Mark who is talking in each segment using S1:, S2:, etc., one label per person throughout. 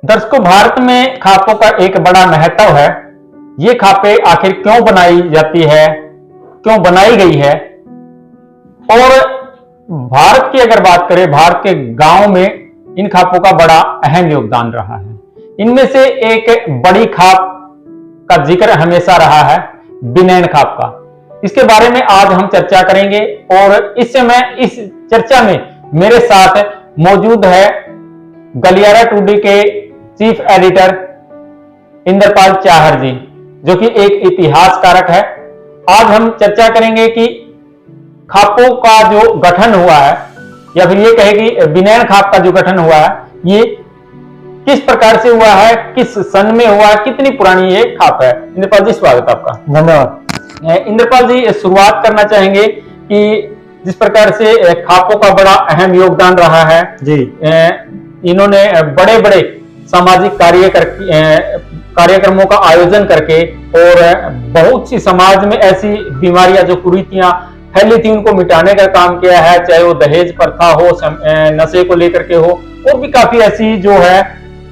S1: दर्शकों, भारत में खापों का एक बड़ा महत्व है। ये खापें आखिर क्यों बनाई जाती है, क्यों बनाई गई है, और भारत की अगर बात करें, भारत के गांव में इन खापों का बड़ा अहम योगदान रहा है। इनमें से एक बड़ी खाप का जिक्र हमेशा रहा है, बिनैन खाप का। इसके बारे में आज हम चर्चा करेंगे और इस समय इस चर्चा में मेरे साथ मौजूद है गलियारा टुडे के चीफ एडिटर इंद्रपाल चाहर जी, जो कि एक इतिहासकारक है। आज हम चर्चा करेंगे कि खापों का जो गठन हुआ है, या फिर ये कहे कि बिनैन खाप का जो गठन हुआ है, ये किस प्रकार से हुआ है, किस सन में हुआ है, कितनी पुरानी ये खाप है। इंद्रपाल जी, स्वागत आपका।
S2: धन्यवाद।
S1: इंद्रपाल जी, शुरुआत करना चाहेंगे कि जिस प्रकार से खापों का बड़ा अहम योगदान रहा है
S2: जी,
S1: इन्होंने बड़े बड़े सामाजिक कार्यक्रमों का आयोजन करके और बहुत सी समाज में ऐसी बीमारियां, जो कुरीतियां फैली थी, उनको मिटाने का काम किया है। चाहे वो दहेज प्रथा हो, नशे को लेकर के हो, और भी काफी ऐसी जो है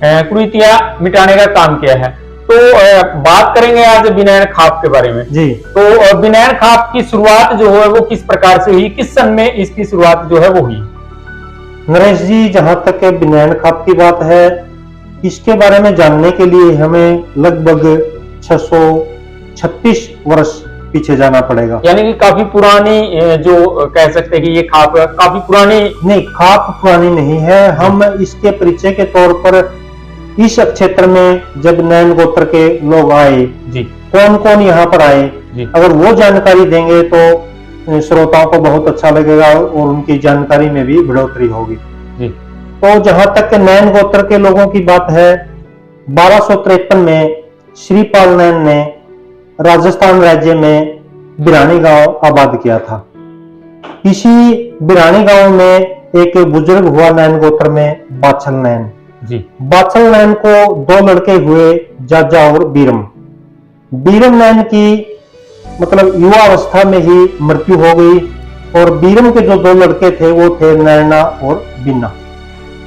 S1: कुरीतियां मिटाने का काम किया है। तो बात करेंगे आज बिनैन खाप के बारे में
S2: जी।
S1: तो बिनैन खाप की शुरुआत जो है वो किस प्रकार से हुई, किस सन में इसकी शुरुआत जो है वो हुई?
S2: नरेश जी, जहां तक बिनैन खाप की बात है, इसके बारे में जानने के लिए हमें लगभग 636 वर्ष पीछे जाना पड़ेगा।
S1: यानी कि काफी पुरानी, जो कह सकते हैं कि ये खाप काफी पुरानी।
S2: नहीं, खाप पुरानी नहीं है। हम इसके परिचय के तौर पर इस क्षेत्र में जब नैन गोत्र के लोग आए
S1: जी,
S2: कौन कौन यहाँ पर आए
S1: जी,
S2: अगर वो जानकारी देंगे तो श्रोताओं को बहुत अच्छा लगेगा और उनकी जानकारी में भी बढ़ोतरी होगी
S1: जी।
S2: तो जहां तक नैन गोत्र के लोगों की बात है, 1253 में श्रीपाल नैन ने राजस्थान राज्य में बिरानी गांव आबाद किया था। इसी बिरानी गांव में एक बुजुर्ग हुआ नैन गोत्र में, बाछल नैन
S1: जी।
S2: बाछल नैन को 2 लड़के हुए, जाजा और बीरम। बीरम नैन की मतलब युवा अवस्था में ही मृत्यु हो गई, और बीरम के जो 2 लड़के थे वो थे नैना और बिन्ना।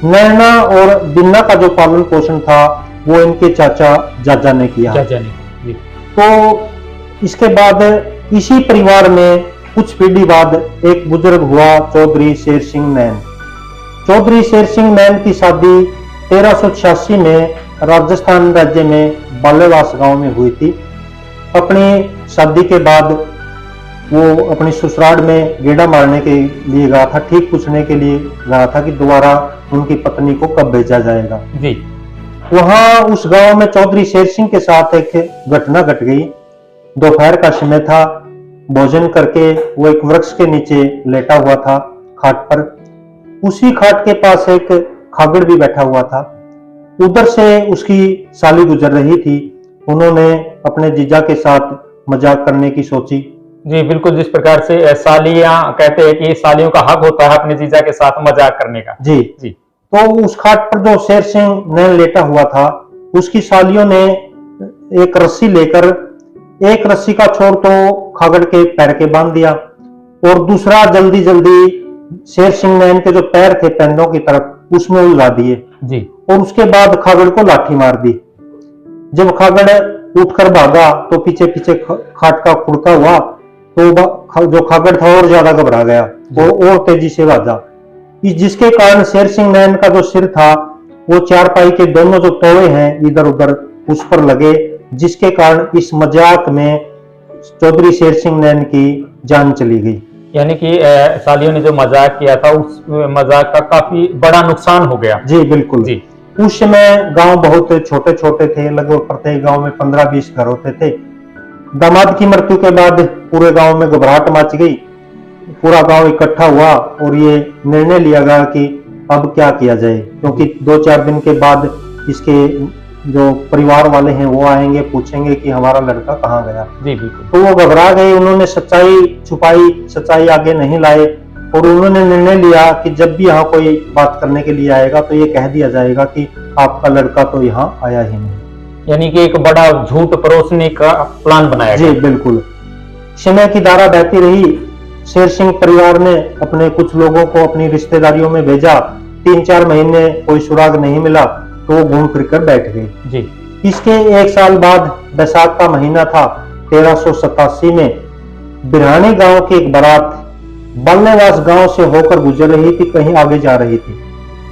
S2: नैना और बिन्ना का जो पालन पोषण था वो इनके चाचा जाजा ने किया।
S1: चाचा ने जी।
S2: तो इसके बाद इसी परिवार में कुछ पीढ़ी बाद एक बुजुर्ग हुआ, चौधरी शेर सिंह नैन। चौधरी शेर सिंह नैन की शादी 1386 में राजस्थान राज्य में बालेवास गांव में हुई थी। अपनी शादी के बाद वो अपनी ससुराल में गेड़ा मारने के लिए गया था, ठीक पूछने के लिए गया था कि दोबारा उनकी पत्नी को कब भेजा जाएगा
S1: जी।
S2: वहां उस गांव में चौधरी शेर सिंह के साथ एक घटना घट गई। दोपहर का समय था, भोजन करके वो एक वृक्ष के नीचे लेटा हुआ था खाट पर। उसी खाट के पास एक खागड़ भी बैठा हुआ था। उधर से उसकी साली गुजर रही थी। उन्होंने अपने जीजा के साथ मजाक करने की सोची।
S1: जी बिल्कुल, जिस प्रकार से सालियां कहते हैं कि सालियों का हक होता है अपने जीजा के साथ मजाक करने का।
S2: जी
S1: जी।
S2: तो उस खाट पर जो शेर सिंह नैन लेटा हुआ था, उसकी सालियों ने एक रस्सी लेकर एक रस्सी का छोर तो खागड़ के पैर के बांध दिया, और दूसरा जल्दी जल्दी शेर सिंह नैन के जो पैर थे पैरों की तरफ उसमें उलझा दिए
S1: जी।
S2: और उसके बाद खागड़ को लाठी मार दी। जब खागड़ उठकर भागा तो पीछे पीछे खाट का खुड़का हुआ, तो जो खागड़ था और ज्यादा घबरा गया और तेजी से भागा, जिसके कारण शेर सिंह नैन का जो सिर था वो चारपाई के दोनों जो तोड़े हैं इधर उधर उस पर लगे, जिसके कारण इस मजाक में चौधरी शेर सिंह नैन की जान चली गई।
S1: यानी कि सालियों ने जो मजाक किया था, उस मजाक का काफी बड़ा नुकसान हो गया।
S2: जी बिल्कुल जी। उस समय गांव बहुत छोटे छोटे थे, लगभग प्रत्येक गांव में 15-20 घर होते थे। दामाद की मृत्यु के बाद पूरे गांव में घबराहट मच गई। पूरा गांव इकट्ठा हुआ और ये निर्णय लिया गया कि अब क्या किया जाए, क्योंकि 2-4 दिन के बाद इसके जो परिवार वाले हैं वो आएंगे, पूछेंगे कि हमारा लड़का कहाँ गया।
S1: जी बिल्कुल।
S2: तो वो घबरा गए। उन्होंने सच्चाई छुपाई, सच्चाई आगे नहीं लाए, और उन्होंने निर्णय लिया कि जब भी यहाँ कोई बात करने के लिए आएगा तो ये कह दिया जाएगा कि आपका लड़का तो यहाँ आया ही नहीं।
S1: यानी कि एक बड़ा झूठ परोसने का प्लान बनाया गया।
S2: जी बिल्कुल। समय की धारा बहती रही। शेर सिंह परिवार ने अपने कुछ लोगों को अपनी रिश्तेदारियों में भेजा। 3-4 महीने कोई सुराग नहीं मिला। तो वो घूम फिर कर बैठ गए।
S1: जी
S2: इसके एक साल बाद बैसाख का महीना था 1387 में बिरहानी गांव की एक बारात बालनेवास गांव से होकर गुजर रही थी, कहीं आगे जा रही थी।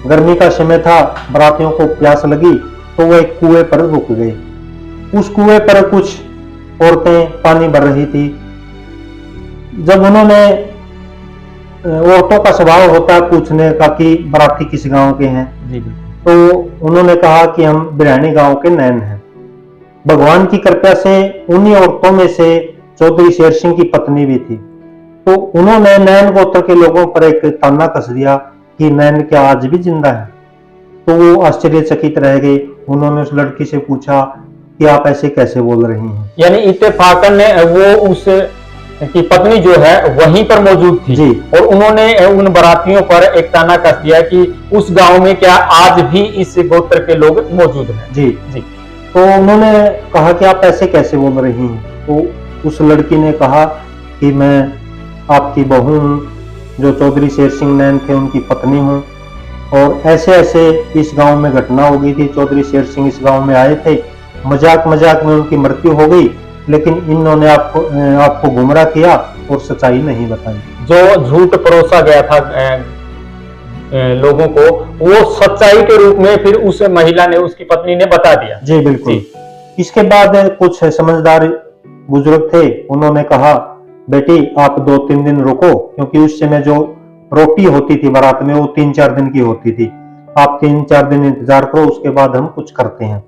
S2: गर्मी का समय था, बारातियों को प्यास लगी तो वो एक कुएं पर रुक गए। उस कुएं पर कुछ औरतें पानी भर रही थी। जब उन्होंने, औरतों का स्वभाव होता है पूछने का कि बाराती किस गांव के हैं,
S1: जी
S2: तो उन्होंने कहा कि हम बिरहानी गांव के नैन हैं। भगवान की कृपा से उन्हीं औरतों में से चौधरी शेर सिंह की पत्नी भी थी। तो उन्होंने नैन गोत्र के लोगों पर एक ताना कस दिया कि नैन क्या आज भी जिंदा है। तो वो आश्चर्यचकित रह गए। उन्होंने उस लड़की से पूछा कि आप ऐसे कैसे बोल रही हैं।
S1: यानी इत्तेफाकन ने वो उस की पत्नी जो है वहीं पर मौजूद थी
S2: जी।
S1: और उन्होंने उन बारातियों पर एक ताना कस दिया कि उस गांव में क्या आज भी इस गोत्र के लोग मौजूद हैं।
S2: जी
S1: जी
S2: तो उन्होंने कहा कि आप ऐसे कैसे बोल रही हैं। तो उस लड़की ने कहा कि मैं आपकी बहू हूँ, जो चौधरी शेर सिंह नैन थे उनकी पत्नी हूँ, और ऐसे ऐसे इस गांव में घटना हो गई थी। चौधरी शेर सिंह इस गांव में आए थे, मजाक मजाक में उनकी मृत्यु हो गई, लेकिन इन्होंने आपको गुमराह किया और सच्चाई नहीं बताई।
S1: जो झूठ परोसा गया था लोगों को, वो सच्चाई के रूप में फिर उस महिला ने, उसकी पत्नी ने बता दिया।
S2: जी बिल्कुल
S1: जी।
S2: इसके बाद कुछ समझदार बुजुर्ग थे, उन्होंने कहा बेटी आप 2-3 दिन रुको, क्योंकि उस समय जो रोटी होती थी बारात में वो 3-4 दिन की होती थी। आप 3-4 दिन इंतजार करो, उसके बाद हम कुछ करते हैं।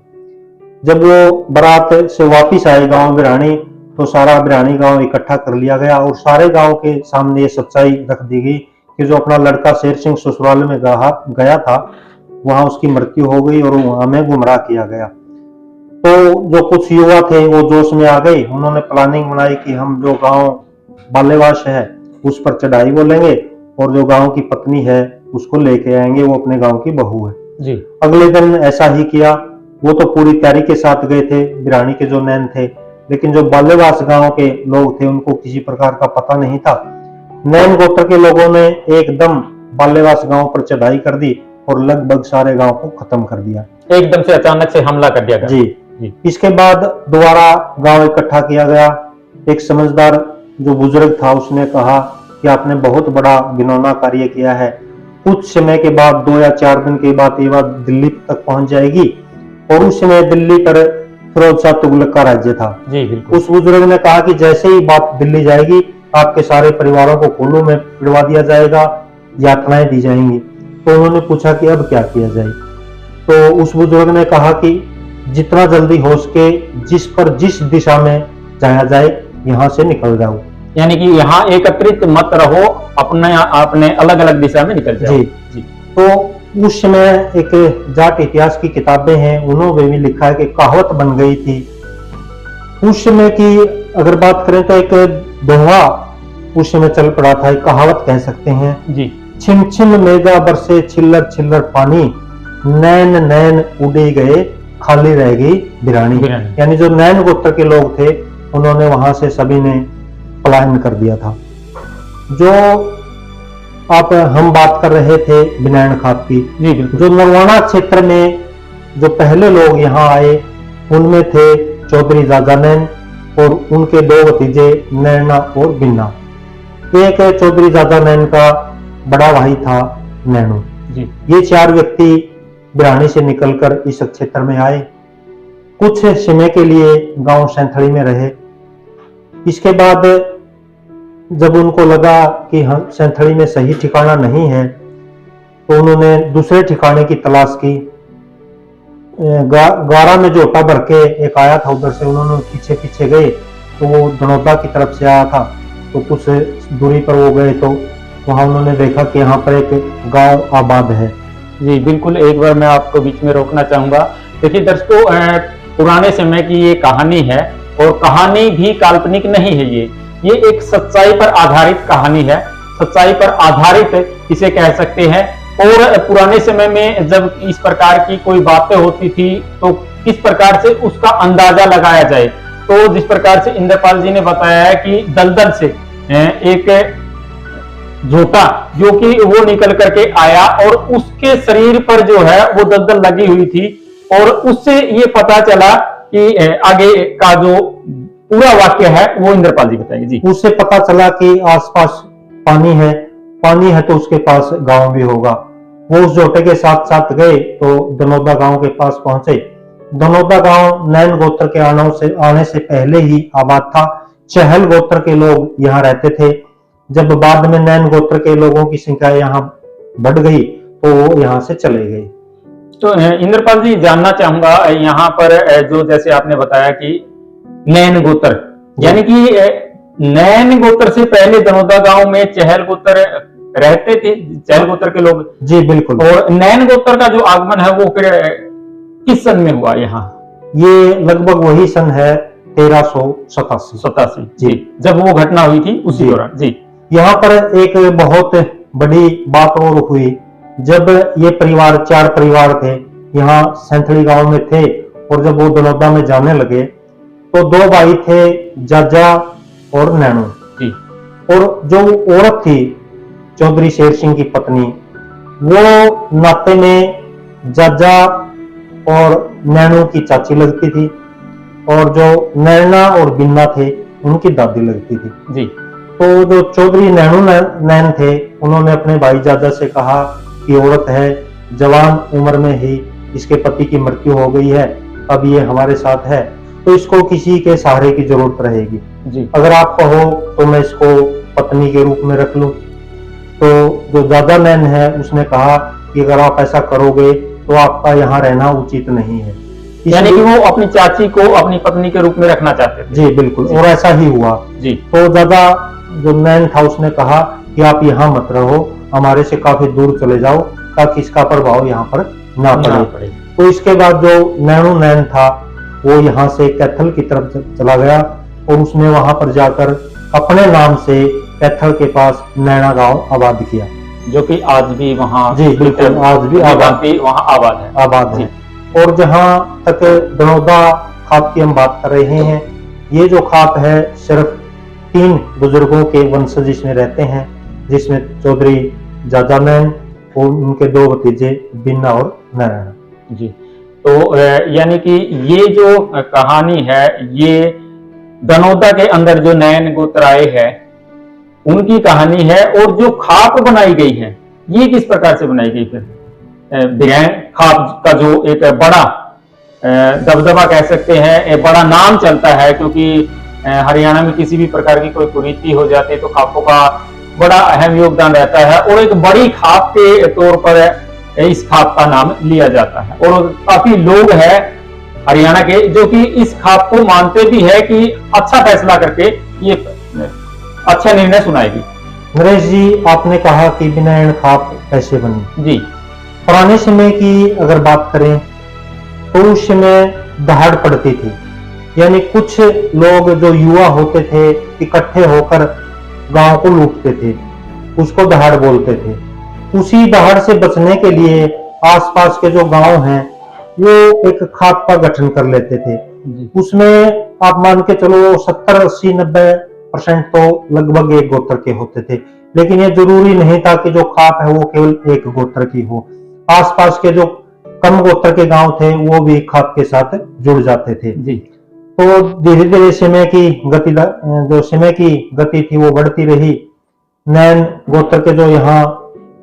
S2: जब वो बारात से वापिस आए गांव बिरहानी, तो सारा बिरहानी गांव इकट्ठा कर लिया गया और सारे गांव के सामने ये सच्चाई रख दी गई कि जो अपना लड़का शेर सिंह ससुराल में गया था, वहां उसकी मृत्यु हो गई और वहां में गुमराह किया गया। तो जो कुछ युवा थे वो जोश में आ गए। उन्होंने प्लानिंग बनाई कि हम जो गांव बालेवास है उस पर चढ़ाई बोलेंगे और जो गांव की पत्नी है उसको लेके आएंगे, वो अपने गांव की बहू है।
S1: जी।
S2: अगले दिन ऐसा ही किया। वो तो पूरी तैयारी के साथ गए थे, बिरहानी के जो नैन थे, लेकिन जो बालेवास गांव के लोग थे उनको किसी प्रकार का पता नहीं था। नैन गोत्र के लोगों ने एकदम बालेवास गांव पर चढ़ाई कर दी और लगभग सारे गांव को खत्म कर दिया।
S1: एकदम से अचानक से हमला कर दिया गया।
S2: जी। इसके बाद दोबारा गांव इकट्ठा किया गया। एक समझदार जो बुजुर्ग था उसने कहा कि आपने बहुत बड़ा घिनौना कार्य किया है। कुछ समय के बाद 2 या 4 दिन के बाद ये बात दिल्ली तक पहुंच जाएगी, और उस समय दिल्ली पर फिरोज शाह तुगलक का राज्य था।
S1: जी बिल्कुल।
S2: उस बुजुर्ग ने कहा कि जैसे ही बात दिल्ली जाएगी आपके सारे परिवारों को कोल्लू में पिड़वा दिया जाएगा, यातनाएं दी जाएंगी। तो उन्होंने पूछा कि अब क्या किया जाए। तो उस बुजुर्ग ने कहा कि जितना जल्दी हो सके जिस दिशा में जाया जाए यहाँ से निकल जाओ।
S1: यानी कि यहाँ एकत्रित मत रहो, अपने अलग अलग दिशा में निकल जाओ।
S2: जी।
S1: जी।
S2: तो उस समय एक जाट इतिहास की किताबें हैं, उन्होंने भी लिखा है कि कहावत बन गई थी। उस समय की अगर बात करें तो एक दोहा उस समय चल पड़ा था, एक कहावत कह सकते हैं।
S1: जी।
S2: छिन छिन मेघा बरसे छिल्लर छिल्लर पानी, नैन नैन उड़े गए खाली रह गई बिरानी। यानी जो नैन गोत्र के लोग थे उन्होंने वहां से सभी ने पलायन कर दिया था। जो आप हम बात कर रहे थे बिनैन खाप की, जो नरवाना क्षेत्र में जो पहले लोग यहाँ आए उनमें थे चौधरी राजा नैन और उनके 2 भतीजे नैना और बिन्ना। एक चौधरी राजा नैन का बड़ा भाई था नैनू। ये 4 व्यक्ति बिरानी से निकलकर इस क्षेत्र में आए। कुछ समय के लिए गांव सैंथड़ी में रहे। इसके बाद जब उनको लगा कि हम सैंथड़ी में सही ठिकाना नहीं है तो उन्होंने दूसरे ठिकाने की तलाश की। गारा में जो ओटा भर के एक आया था उधर से उन्होंने पीछे पीछे गए तो वो धनौदा की तरफ से आया था। तो कुछ दूरी पर वो गए तो वहां उन्होंने देखा कि यहाँ पर एक गांव आबाद है।
S1: जी बिल्कुल। एक बार मैं आपको बीच में रोकना चाहूंगा। देखिए दर्शकों, पुराने समय की ये कहानी है और कहानी भी काल्पनिक नहीं है। ये एक सच्चाई पर आधारित कहानी है, सच्चाई पर आधारित इसे कह सकते हैं। और पुराने समय में जब इस प्रकार की कोई बातें होती थी तो किस प्रकार से उसका अंदाजा लगाया जाए। तो जिस प्रकार से इंद्रपाल जी ने बताया है कि दलदल से एक झूठा, जो कि वो निकल करके आया और उसके शरीर पर जो है वो दलदल लगी हुई थी, और उससे ये पता चला कि आगे का जो पूरा वाक्य है वो इंद्रपाल जी बताएंगे जी।
S2: उससे पता चला कि आसपास पानी है, पानी है तो उसके पास गांव भी होगा। वो उस जोटे के साथ साथ गए तो दनौदा गांव के पास पहुंचे। दनौदा गांव नैन गोत्र के आने से पहले ही आबाद था। चहल गोत्र के लोग यहाँ रहते थे। जब बाद में नैन गोत्र के लोगों की संख्या यहाँ बढ़ गई तो वो यहाँ से चले गए।
S1: तो इंद्रपाल जी जानना चाहूंगा यहाँ पर जो जैसे आपने बताया कि नैन गोत्र, यानी कि नैन गोत्र से पहले दनौदा गांव में चहल गोत्र रहते थे, चहल गोत्र के लोग।
S2: जी बिल्कुल।
S1: और नैन गोत्र का जो आगमन है वो फिर किस सन में हुआ यहाँ?
S2: ये लगभग वही सन है 1387
S1: जी, जब वो घटना हुई थी उसी दौरान जी।
S2: यहाँ पर एक बहुत बड़ी बात और हुई। जब ये परिवार 4 परिवार थे, यहाँ सैंथड़ी गांव में थे, और जब वो दनौदा में जाने लगे तो 2 भाई थे, जाजा और नैनू
S1: जी।
S2: और जो औरत थी चौधरी शेर सिंह की पत्नी, वो नाते में जाजा और नैनू की चाची लगती थी, और जो नैना और बिन्ना थे उनकी दादी लगती थी
S1: जी।
S2: तो जो चौधरी नैन थे, उन्होंने अपने भाई जाजा से कहा कि औरत है, जवान उम्र में ही इसके पति की मृत्यु हो गई है, अब ये हमारे साथ है तो इसको किसी के सहारे की जरूरत रहेगी
S1: जी।
S2: अगर आप कहो तो मैं इसको पत्नी के रूप में रख लूं। तो जो जाजा नैन है उसने कहा कि अगर आप ऐसा करोगे तो आपका यहाँ रहना उचित नहीं है।
S1: यानी कि वो अपनी चाची को अपनी पत्नी के रूप में रखना चाहते थे।
S2: जी बिल्कुल जी। और ऐसा ही हुआ
S1: जी।
S2: तो जाजा जो नैन था उसने कहा कि आप यहाँ मत रहो, हमारे से काफी दूर चले जाओ ताकि इसका प्रभाव यहाँ पर ना पड़े। तो इसके बाद जो नैनू नैन था वो यहाँ से कैथल की तरफ चला गया और उसने वहां पर जाकर अपने नाम से कैथल के पास नैना गांव आबाद किया,
S1: जो कि आज भी वहाँ
S2: जी बिल्कुल आज भी
S1: वहाँ आबाद है।
S2: और जहाँ तक दनौदा खाप की हम बात कर रहे हैं, ये जो खाप है सिर्फ 3 बुजुर्गों के वंशज इसमें रहते हैं, जिसमें चौधरी जाजा नैन और उनके 2 भतीजे बिन्ना और नारायण
S1: जी। तो यानी कि ये जो कहानी है ये दनौदा के अंदर जो नैन गोत्र आए हैं उनकी कहानी है। और जो खाप बनाई गई है ये किस प्रकार से बनाई गई? फिर बिरैन खाप का जो एक बड़ा दबदबा कह सकते हैं, एक बड़ा नाम चलता है, क्योंकि हरियाणा में किसी भी प्रकार की कोई कुरीति हो जाती है तो खापों का बड़ा अहम योगदान रहता है, और एक बड़ी खाप के तौर पर इस खाप का नाम लिया जाता है। और काफी लोग हैं हरियाणा के जो कि इस खाप को मानते भी है कि अच्छा फैसला करके ये अच्छा निर्णय सुनाएगी।
S2: नरेश जी, आपने कहा कि बिनैन खाप कैसे बनी
S1: जी।
S2: पुराने समय की अगर बात करें तो उस समय दहाड़ पड़ती थी, यानी कुछ लोग जो युवा होते थे इकट्ठे होकर गांव को लूटते थे, उसको दहाड़ बोलते थे। उसी दहाड़ से बचने के लिए आसपास के जो गांव हैं वो एक खाप का गठन कर लेते थे। उसमें आप मान के चलो 70, 80, 90% तो लगभग एक गोत्र के होते थे, लेकिन ये जरूरी नहीं था कि जो खाप है वो केवल एक गोत्र की हो। आसपास के जो कम गोत्र के गांव थे वो भी खाप के साथ जुड़ जाते थे
S1: जी।
S2: तो धीरे धीरे समय की गति थी वो बढ़ती रही। नैन गोत्र के जो यहाँ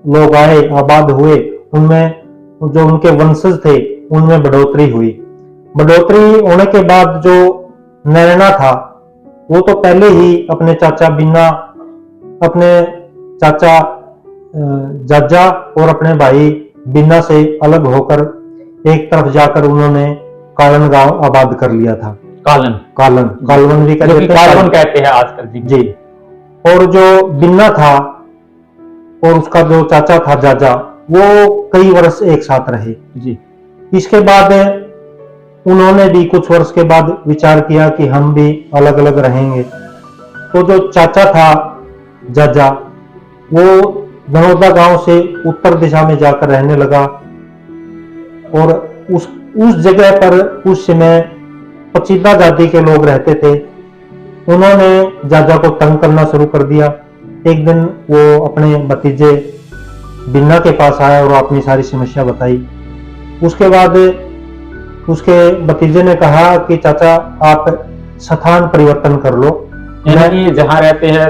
S2: लोग आए, आबाद हुए, उनमें जो उनके वंशज थे उनमें बढ़ोतरी हुई। बढ़ोतरी होने के बाद जो नैना था वो तो पहले ही अपने चाचा बिन्ना, अपने चाचा जाजा और अपने भाई बिन्ना से अलग होकर एक तरफ जाकर उन्होंने कालन गांव आबाद कर लिया था। कालवन भी
S1: कहते हैं आजकल जी।
S2: और जो बिन्ना था और उसका जो चाचा था जाजा, वो कई वर्ष एक साथ रहे
S1: जी।
S2: इसके बाद उन्होंने भी कुछ वर्ष के बाद विचार किया कि हम भी अलग अलग रहेंगे। तो जो चाचा था जाजा वो दनौदा गांव से उत्तर दिशा में जाकर रहने लगा, और उस जगह पर उस समय पचीदा जाति के लोग रहते थे। उन्होंने जाजा को तंग करना शुरू कर दिया। एक दिन वो अपने भतीजे बिन्ना के पास आया और अपनी सारी समस्या बताई। उसके बाद उसके भतीजे ने कहा कि चाचा आप स्थान परिवर्तन कर लो।
S1: यानी कि जहाँ रहते हैं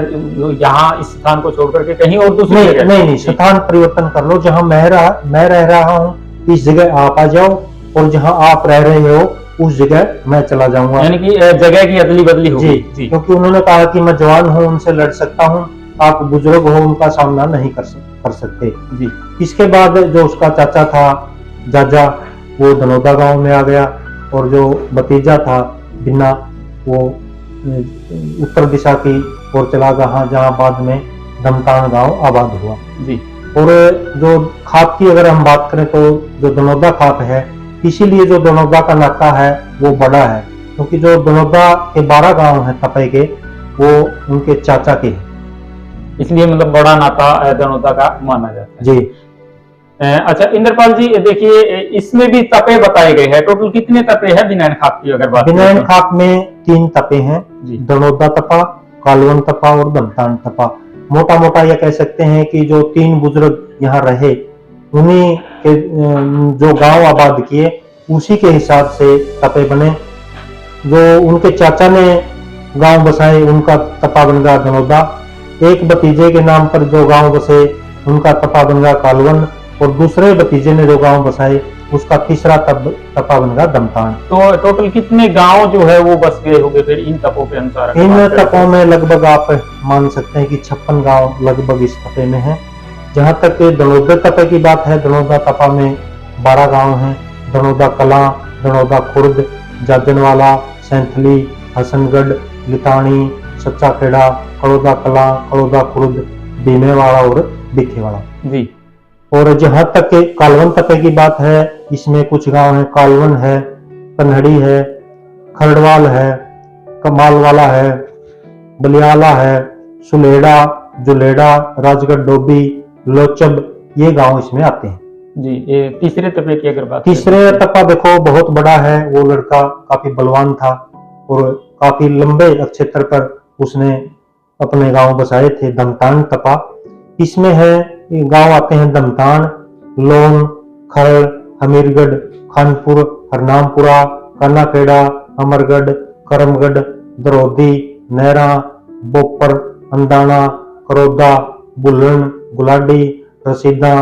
S1: यहाँ इस स्थान को छोड़ करके कहीं और दूसरी
S2: नहीं
S1: जगह?
S2: नहीं, स्थान परिवर्तन कर लो। जहाँ मैं रह रहा हूँ इस जगह आप आ जाओ, और जहाँ आप रह रहे हो उस जगह मैं चला जाऊंगा।
S1: यानी कि जगह की अदली बदली होगी।
S2: जी, क्योंकि उन्होंने कहा कि मैं जवान हूँ, उनसे लड़ सकता हूँ, आप बुजुर्ग हो, उनका सामना नहीं कर सकते।
S1: जी।
S2: इसके बाद जो उसका चाचा था जाजा, वो धनौदा गांव में आ गया, और जो भतीजा था बिन्ना वो उत्तर दिशा की ओर चला गया, जहाँ बाद में धमतान गांव आबाद हुआ।
S1: जी।
S2: और जो खाप की अगर हम बात करें तो जो धनौदा खाप है, इसीलिए जो धनौदा का नाका है वो बड़ा है, क्योंकि जो धनौदा के 12 गांव हैं तपे के, वो उनके चाचा के हैं,
S1: इसलिए मतलब बड़ा नाता धनौदा का माना जाता है।
S2: जी।
S1: अच्छा इंद्रपाल जी, देखिए इसमें भी तपे बताए गए हैं। टोटल कितने तपे हैं बिनैन खाप की अगर बात करें?
S2: बिनैन खाप में 3 तपे हैं, धनौदा तपा, कालवन तपा और धमतान तपा। मोटा मोटा यह कह सकते हैं कि जो 3 बुजुर्ग यहाँ रहे, उन्हीं के जो गांव आबाद किए, उसी के हिसाब से तपे बने। जो उनके चाचा ने गांव बसाए, उनका तपा बन गया धनौदा। एक भतीजे के नाम पर जो गांव बसे, उनका तपा बन गया कालवन, और दूसरे भतीजे ने जो गांव बसाए, उसका तीसरा तपा बन गया धमतान।
S1: तो टोटल कितने गांव जो है वो बस गए होंगे फिर इन तपों के अनुसार?
S2: इन तपों में लगभग आप मान सकते हैं कि 56 गांव लगभग इस तपे में है। जहां तक धनौदा तपे की बात है, धनौदा तपा में 12 गांव हैं। धनौदा कला, धनौदा खुर्द, जाजनवाला, सैंथली, हसनगढ़, लितानी, सच्चा खेड़ा, कड़ौदा कला, कड़ौदा खुर्द, भीमेवाड़ा और बिखेवाड़ा।
S1: जी।
S2: और जहां तक कालवन तपे की बात है, इसमें कुछ गांव हैं। कालवन है, कन्हड़ी है, खरड़वाल है, कमालवाला है, बलियाला है, सुलेड़ा, जुलेड़ा, राजगढ़ डोबी, लोचब, ये गांव इसमें आते हैं।
S1: जी। ये तीसरे तपे की अगर बात
S2: तीसरे तपा देखो बहुत बड़ा है। वो लड़का काफी बलवान था और काफी लंबे क्षेत्र पर उसने अपने गांव बसाए थे। धमतान तपा, इसमें है गांव आते हैं धमतान, लोन, खरड़, हमीरगढ़, खानपुर, हरनामपुरा, कानाखेड़ा, अमरगढ़, करमगढ़, दरौदी, नहरा, बोपर, अंदाना, करौदा, बुल्लन, गुलाडी, रसीदा,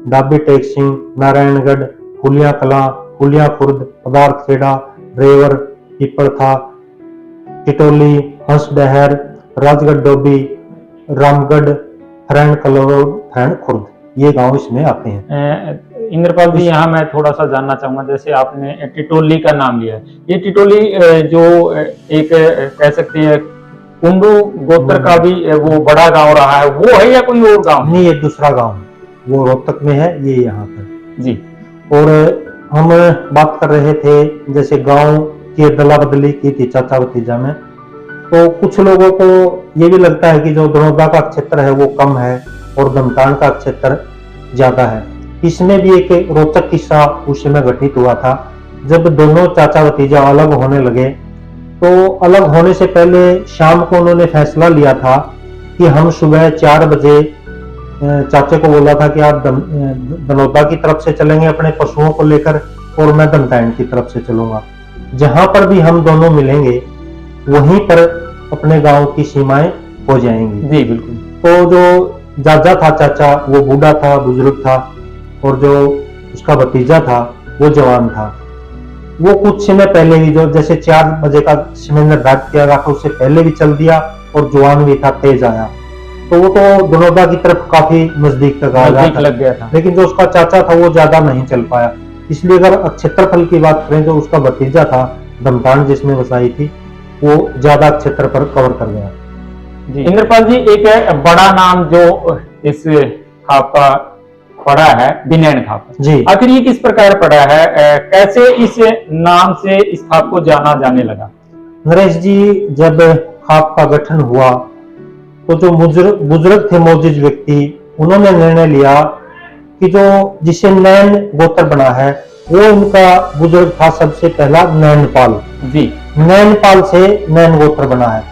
S2: डाबी टेक सिंह, नारायणगढ़, फुलिया कला, फुलिया खुर्द, पदार्थ खेड़ा, रेवर, पिपल था, टिटोली, हंसडहर, राजगढ़ डोबी, रामगढ़, फरैन कलोरो, फरैन खुर्द, ये गांव इसमें आते हैं।
S1: इंद्रपाल जी, यहाँ मैं थोड़ा सा जानना चाहूंगा, जैसे आपने टिटोली का नाम लिया, ये टिटोली जो एक कह सकते हैं कुंडू गोत्र का भी वो बड़ा गांव रहा है, वो है या कोई और गांव?
S2: नहीं, ये दूसरा गांव है, वो रोहतक में है, ये यहाँ पर।
S1: जी।
S2: और हम बात कर रहे थे जैसे गांव की अदला बदली की थी चाचा भतीजा में, तो कुछ लोगों को ये भी लगता है कि जो धनौदा का क्षेत्र है वो कम है और धमतान का क्षेत्र ज्यादा है। इसमें भी एक रोचक किस्सा उस समय घटित हुआ था। जब दोनों चाचा भतीजा अलग होने लगे, तो अलग होने से पहले शाम को उन्होंने फैसला लिया था कि हम सुबह 4 बजे चाचे को बोला था कि आप धनौदा की तरफ से चलेंगे अपने पशुओं को लेकर, और मैं धमतान की तरफ से चलूंगा। जहां पर भी हम दोनों मिलेंगे वहीं पर अपने गांव की सीमाएं हो जाएंगी।
S1: जी बिल्कुल।
S2: तो जो जाजा था चाचा, वो बूढ़ा था, बुजुर्ग था, और जो उसका भतीजा था वो जवान था। वो कुछ समय पहले ही, जो जैसे 4 बजे का समय निर्धारित किया गया था, उससे पहले भी चल दिया, और जवान भी था, तेज आया। तो वो तो धनौदा की तरफ काफी नजदीक तक आ गया था, लेकिन जो उसका चाचा था वो ज्यादा नहीं चल पाया। इसलिए अगर क्षेत्रफल की बात करें, जो उसका भतीजा था धमतान जिसमें बसाई थी, वो ज्यादा क्षेत्र पर कवर कर गया।
S1: जी। इंद्रपाल जी, एक बड़ा नाम जो इस खाप का पड़ा है, बिनैन खाप जी, आखिर ये किस प्रकार पड़ा है? कैसे इस नाम से इस खाप को जाना जाने लगा?
S2: नरेश जी, जब खाप का गठन हुआ तो जो बुजुर्ग थे, मोजिज व्यक्ति, उन्होंने निर्णय लिया कि जो जिसे नैन गोत्र बना है, वो उनका बुजुर्ग था सबसे पहला नैनपाल
S1: जी।
S2: नैनपाल से नैन गोत्र बना है।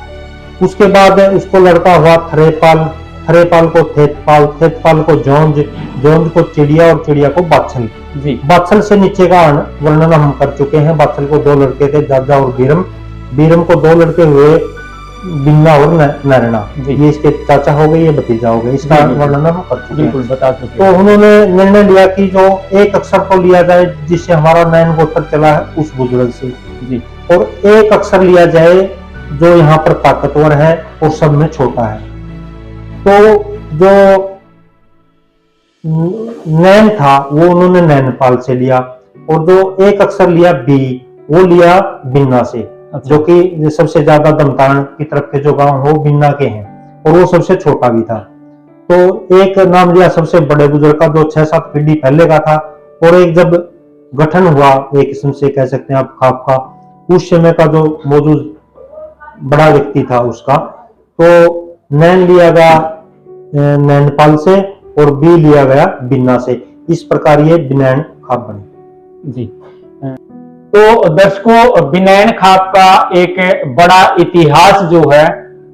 S2: उसके बाद उसको लड़का हुआ थरेपाल, खरेपाल को थेतपाल, थेतपाल को जोंज, जोंज को चिड़िया और चिड़िया को बाछल।
S1: जी
S2: बाछल से नीचे का वर्णन हम कर चुके हैं। बाछल को 2 लड़के थे, जाजा और बीरम। बीरम को 2 लड़के हुए, बिन्ना और नरना। ये इसके चाचा हो गए, ये भतीजा हो गए। इसका वर्णन हम कर चुके हैं,
S1: बिल्कुल बता चुके
S2: तो उन्होंने निर्णय लिया कि जो एक अक्षर को लिया जाए जिससे हमारा नयन गोत्र चला है उस बुजुर्ग से,
S1: जी,
S2: और एक अक्षर लिया जाए जो यहाँ पर ताकतवर है और सब में छोटा है। तो जो नैन था वो उन्होंने नैनपाल से लिया, और जो एक अक्षर लिया बी वो लिया बिन्ना से।
S1: अच्छा।
S2: जो कि सबसे ज्यादा दमतान की तरफ के जो गांव हो बिन्ना के हैं, और वो सबसे छोटा भी था। तो एक नाम लिया सबसे बड़े बुजुर्ग का जो 6-7 पीढ़ी पहले का था, और एक जब गठन हुआ एक किस्म से कह सकते हैं आप खाप का, उस समय का जो मौजूद बड़ा व्यक्ति था उसका, तो नैन लिया गया नैनपाल से और बी लिया गया बिन्ना से। इस प्रकार ये बिनैन खाप बनी।
S1: जी, तो दर्शकों, बिनैन खाप का एक बड़ा इतिहास जो है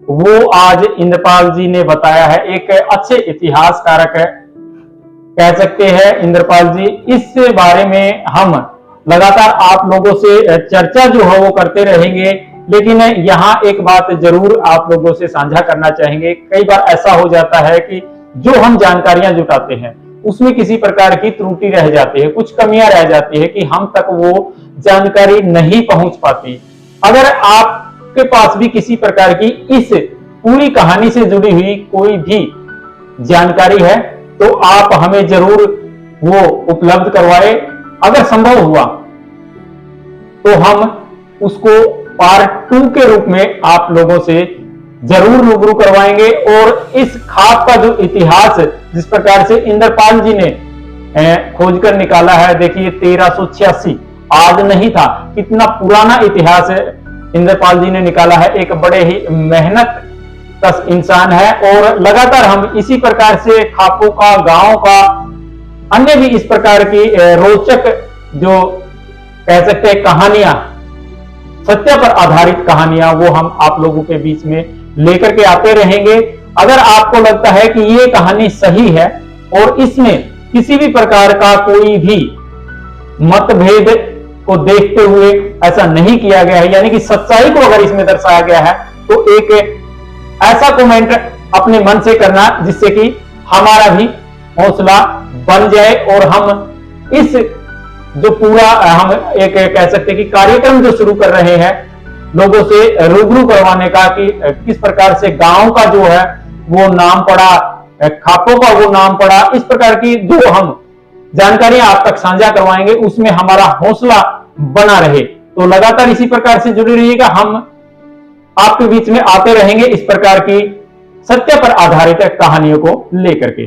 S1: वो आज इंद्रपाल जी ने बताया है। एक अच्छे इतिहासकारक कह सकते हैं इंद्रपाल जी। इस बारे में हम लगातार आप लोगों से चर्चा जो है वो करते रहेंगे, लेकिन यहाँ एक बात जरूर आप लोगों से साझा करना चाहेंगे। कई बार ऐसा हो जाता है कि जो हम जानकारियां जुटाते हैं उसमें किसी प्रकार की त्रुटि रह जाती है, कुछ कमियां रह जाती है कि हम तक वो जानकारी नहीं पहुंच पाती। अगर आपके पास भी किसी प्रकार की इस पूरी कहानी से जुड़ी हुई कोई भी जानकारी है तो आप हमें जरूर वो उपलब्ध करवाए। अगर संभव हुआ तो हम उसको पार्ट 2 के रूप में आप लोगों से जरूर रूबरू करवाएंगे। और इस खाप का जो इतिहास जिस प्रकार से इंद्रपाल जी ने खोजकर निकाला है, देखिए 1386 आज नहीं था, कितना पुराना इतिहास इंद्रपाल जी ने निकाला है। एक बड़े ही मेहनत का इंसान है, और लगातार हम इसी प्रकार से खापों का, गांव का, अन्य भी इस प्रकार की रोचक जो कह सकते हैं कहानियां, सत्य पर आधारित कहानियां, वो हम आप लोगों के बीच में लेकर के आते रहेंगे। अगर आपको लगता है कि ये कहानी सही है और इसमें किसी भी प्रकार का कोई भी मतभेद को देखते हुए ऐसा नहीं किया गया है, यानी कि सच्चाई को अगर इसमें दर्शाया गया है, तो एक ऐसा कमेंट अपने मन से करना जिससे कि हमारा भी हौसला बन जाए और हम इस जो पूरा हम एक कह सकते हैं कि कार्यक्रम जो शुरू कर रहे हैं लोगों से रूबरू करवाने का, कि किस प्रकार से गांव का जो है वो नाम पड़ा, खापों का वो नाम पड़ा, इस प्रकार की जो हम जानकारियां आप तक साझा करवाएंगे उसमें हमारा हौसला बना रहे। तो लगातार इसी प्रकार से जुड़े रहिएगा, हम आपके बीच में आते रहेंगे इस प्रकार की सत्य पर आधारित कहानियों को लेकर के।